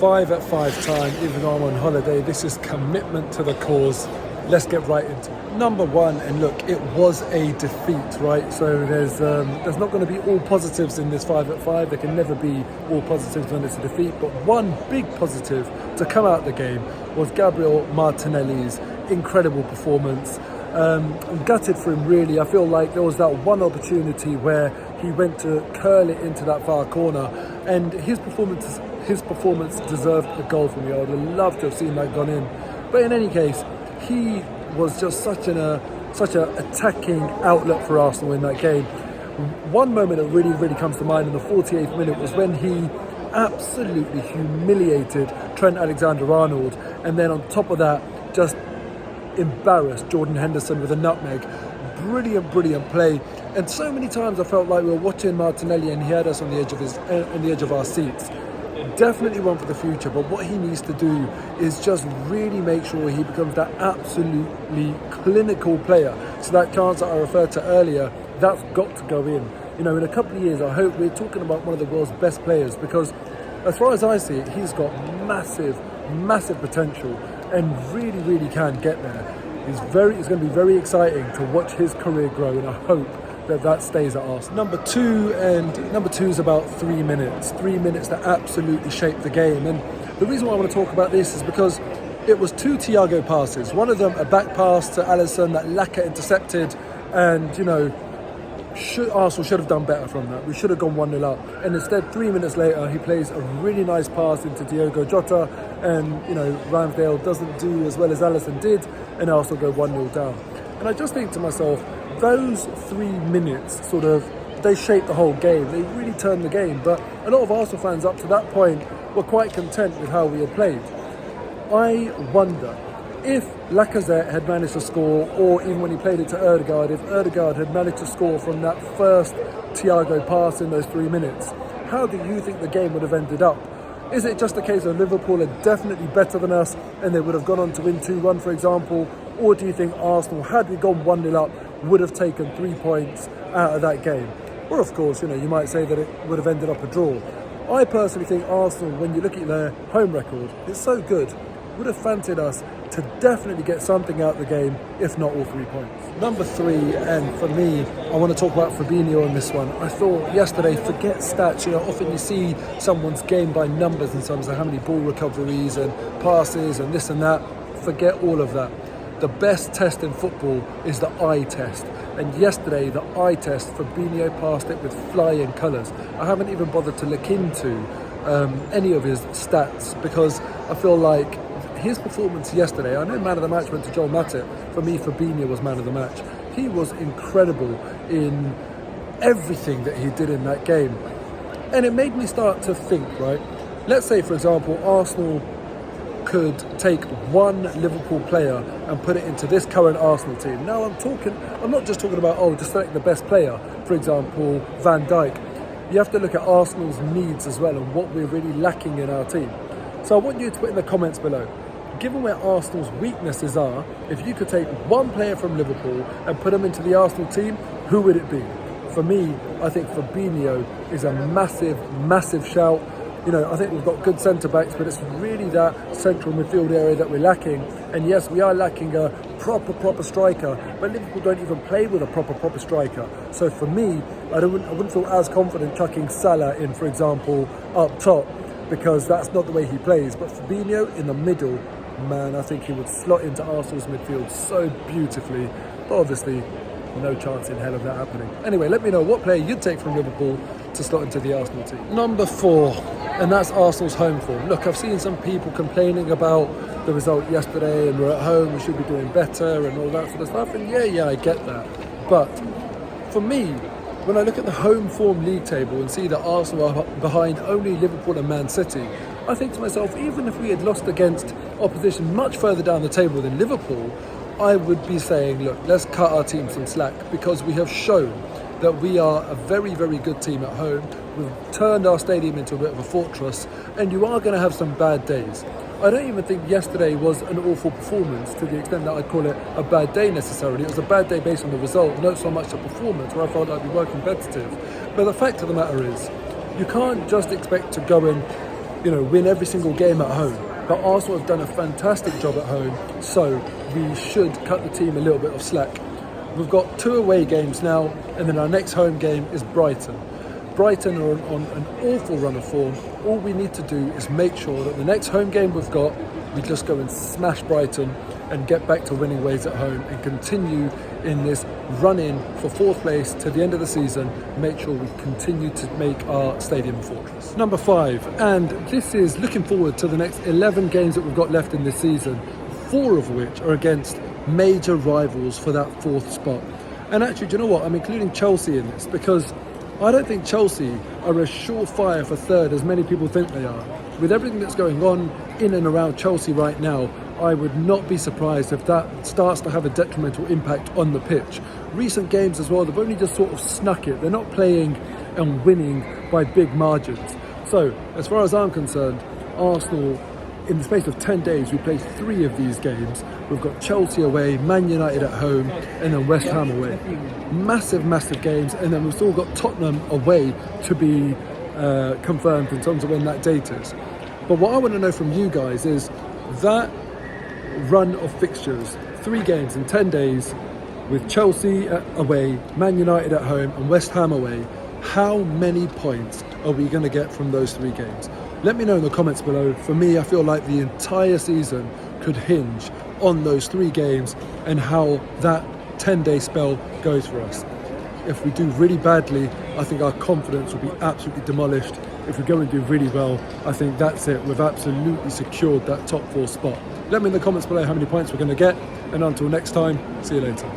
5-at-5 time, even though I'm on holiday. This is commitment to the cause. Let's get right into it. Number one, and look, it was a defeat, right? So there's not going to be all positives in this 5-at-5. There can never be all positives when it's a defeat. But one big positive to come out of the game was Gabriel Martinelli's incredible performance. I'm gutted for him, really. I feel like there was that one opportunity where he went to curl it into that far corner, and his performance deserved a goal from me. I would have loved to have seen that gone in. But in any case, he was just such an attacking outlet for Arsenal in that game. One moment that really comes to mind in the 48th minute was when he absolutely humiliated Trent Alexander-Arnold, and then on top of that, just embarrassed Jordan Henderson with a nutmeg. Brilliant play. And so many times I felt like we were watching Martinelli and he had us on the edge of our seats. Definitely one for the future, but what he needs to do is just really make sure he becomes that absolutely clinical player. So that chance that I referred to earlier, that's got to go in. You know, in a couple of years, I hope we're talking about one of the world's best players, because as far as I see it, he's got massive potential and really can get there. It's going to be very exciting to watch his career grow, and I hope that stays at Arsenal. Number two is about 3 minutes. 3 minutes that absolutely shaped the game. And the reason why I want to talk about this is because it was two Thiago passes. One of them, a back pass to Alisson that Laka intercepted, and you know, Arsenal should have done better from that. We should have gone 1-0 up. And instead, 3 minutes later, he plays a really nice pass into Diogo Jota, and you know, Ramsdale doesn't do as well as Alisson did, and Arsenal go 1-0 down. And I just think to myself, those 3 minutes they shaped the whole game. They really turned the game. But a lot of Arsenal fans up to that point were quite content with how we had played. I wonder if Lacazette had managed to score, or even when he played it to Ødegaard, if Ødegaard had managed to score from that first Thiago pass in those 3 minutes, how do you think the game would have ended up? Is it just a case of Liverpool are definitely better than us and they would have gone on to win 2-1, for example? Or do you think Arsenal, had we gone 1-0 up, would have taken 3 points out of that game? Or of course, you know, you might say that it would have ended up a draw. I personally think Arsenal, when you look at their home record, it's so good, would have fancied us to definitely get something out of the game, if not all 3 points. Number three, and for me, I want to talk about Fabinho on this one. I thought yesterday, forget stats, you know, often you see someone's game by numbers in terms of how many ball recoveries and passes and this and that. Forget all of that. The best test in football is the eye test. And yesterday, the eye test, Fabinho passed it with flying colours. I haven't even bothered to look into any of his stats, because I feel like his performance yesterday, I know man of the match went to Joel Matip. For me, Fabinho was man of the match. He was incredible in everything that he did in that game. And it made me start to think, right? Let's say, for example, Arsenal could take one Liverpool player and put it into this current Arsenal team. Now I'm not just talking about, just select the best player, for example, Van Dijk. You have to look at Arsenal's needs as well and what we're really lacking in our team. So I want you to put in the comments below, given where Arsenal's weaknesses are, if you could take one player from Liverpool and put him into the Arsenal team, who would it be? For me, I think Fabinho is a massive shout. You know, I think we've got good centre-backs, but it's really that central midfield area that we're lacking. And yes, we are lacking a proper striker, but Liverpool don't even play with a proper striker. So for me, I wouldn't feel as confident chucking Salah in, for example, up top, because that's not the way he plays. But Fabinho in the middle, man, I think he would slot into Arsenal's midfield so beautifully. But obviously, no chance in hell of that happening. Anyway, let me know what player you'd take from Liverpool to slot into the Arsenal team. Number 4, and that's Arsenal's home form. Look, I've seen some people complaining about the result yesterday, and we're at home, we should be doing better and all that sort of stuff. And yeah, I get that. But for me, when I look at the home form league table and see that Arsenal are behind only Liverpool and Man City, I think to myself, even if we had lost against opposition much further down the table than Liverpool, I would be saying, look, let's cut our team some slack, because we have shown that we are a very good team at home. We've turned our stadium into a bit of a fortress, and you are going to have some bad days. I don't even think yesterday was an awful performance to the extent that I'd call it a bad day necessarily. It was a bad day based on the result, not so much the performance, where I felt like we were competitive. But the fact of the matter is, you can't just expect to go and win every single game at home. But Arsenal have done a fantastic job at home, so we should cut the team a little bit of slack. We've got 2 away games now, and then our next home game is Brighton. Brighton are on an awful run of form. All we need to do is make sure that the next home game we've got, we just go and smash Brighton and get back to winning ways at home and continue in this run-in for 4th place to the end of the season. Make sure we continue to make our stadium a fortress. Number 5, and this is looking forward to the next 11 games that we've got left in this season, 4 of which are against major rivals for that 4th spot. And actually, do you know what? I'm including Chelsea in this because I don't think Chelsea are as surefire for 3rd as many people think they are. With everything that's going on in and around Chelsea right now, I would not be surprised if that starts to have a detrimental impact on the pitch. Recent games as well, they've only just sort of snuck it. They're not playing and winning by big margins. So, as far as I'm concerned, Arsenal, in the space of 10 days, we play 3 of these games. We've got Chelsea away, Man United at home, and then West Ham away. Massive, massive games. And then we've still got Tottenham away to be confirmed in terms of when that date is. But what I want to know from you guys is that run of fixtures, 3 games in 10 days, with Chelsea away, Man United at home, and West Ham away, how many points are we going to get from those 3 games? Let me know in the comments below. For me, I feel like the entire season could hinge on those 3 games and how that 10-day spell goes for us. If we do really badly, I think our confidence will be absolutely demolished. If we go and do really well, I think that's it. We've absolutely secured that top 4 spot. Let me in the comments below how many points we're going to get. And until next time, see you later.